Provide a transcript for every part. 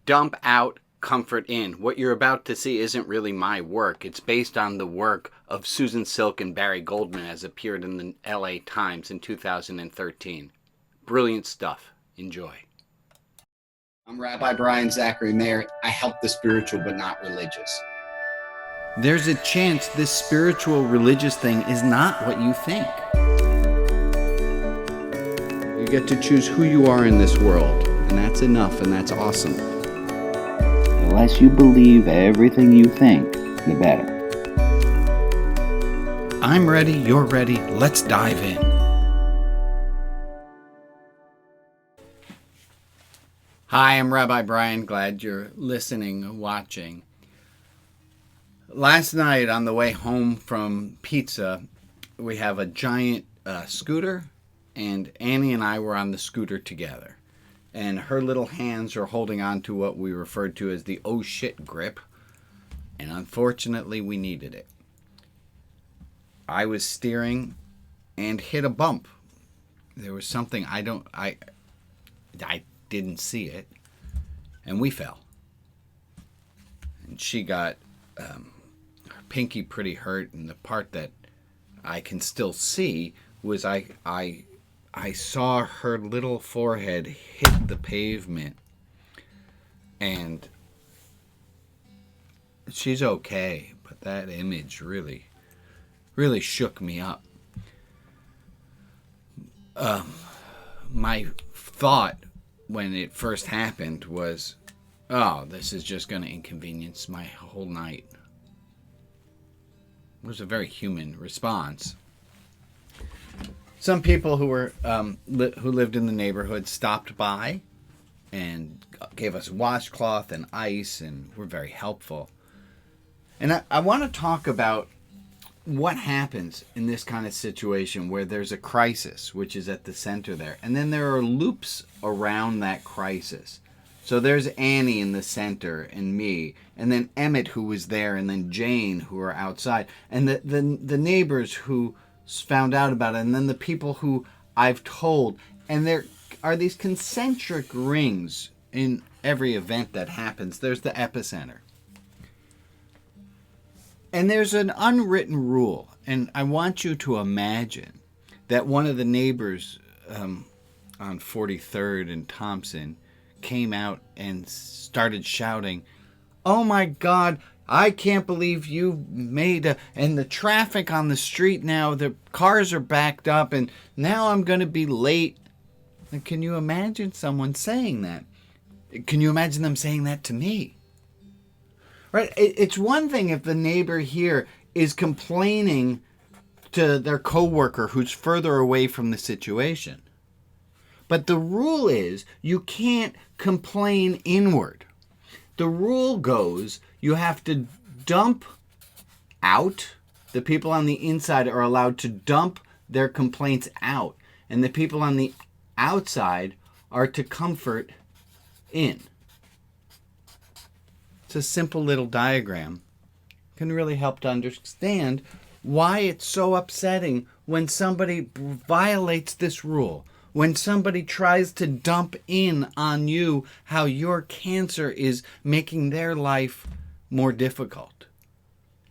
Dump out, comfort in. What you're about to see isn't really my work. It's based on the work of Susan Silk and Barry Goldman as appeared in the LA Times in 2013. Brilliant stuff. Enjoy. I'm Rabbi Brian Zachary Mayer. I help the spiritual but not religious. There's a chance this spiritual religious thing is not what you think. You get to choose who you are in this world, and that's enough, and that's awesome. The less you believe everything you think, the better. I'm ready, you're ready, let's dive in. Hi, I'm Rabbi Brian. Glad you're listening and watching. Last night on the way home from pizza, we have a giant scooter, and Annie and I were on the scooter together. And her little hands are holding on to what we referred to as the oh shit grip. And unfortunately, we needed it. I was steering and hit a bump. There was something I didn't see it. And we fell. And she got her pinky pretty hurt. And the part that I can still see was I saw her little forehead hit the pavement, and she's okay, but that image really shook me up. My thought when it first happened was, oh, this is just going to inconvenience my whole night. It was a very human response. Some people who were who lived in the neighborhood stopped by and gave us washcloth and ice and were very helpful. And I want to talk about what happens in this kind of situation where there's a crisis, which is at the center there. And then there are loops around that crisis. So there's Annie in the center and me, and then Emmett who was there, and then Jane who are outside. And the neighbors who found out about it, and then the people who I've told, and there are these concentric rings in every event that happens. There's the epicenter. And there's an unwritten rule, and I want you to imagine that one of the neighbors on 43rd and Thompson came out and started shouting, "Oh my God, I can't believe you made and the traffic on the street now, the cars are backed up, and now I'm going to be late." And can you imagine someone saying that? Can you imagine them saying that to me? Right? It's one thing if the neighbor here is complaining to their coworker who's further away from the situation. But the rule is you can't complain inward. The rule goes you have to dump out. The people on the inside are allowed to dump their complaints out. And the people on the outside are to comfort in. It's a simple little diagram. It can really help to understand why it's so upsetting when somebody violates this rule. When somebody tries to dump in on you how your cancer is making their life more difficult.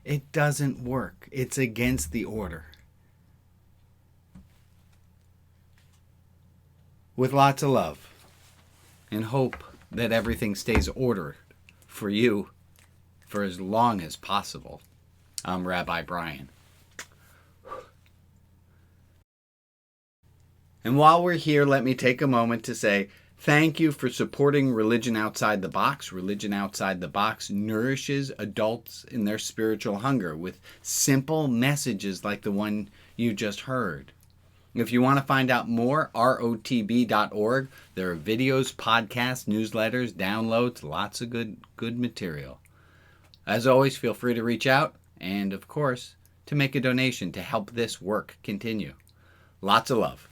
It doesn't work. It's against the order. With lots of love and hope that everything stays ordered for you for as long as possible, I'm Rabbi Brian. And while we're here, let me take a moment to say thank you for supporting Religion Outside the Box. Religion Outside the Box nourishes adults in their spiritual hunger with simple messages like the one you just heard. If you want to find out more, rotb.org. There are videos, podcasts, newsletters, downloads, lots of good material. As always, feel free to reach out and, of course, to make a donation to help this work continue. Lots of love.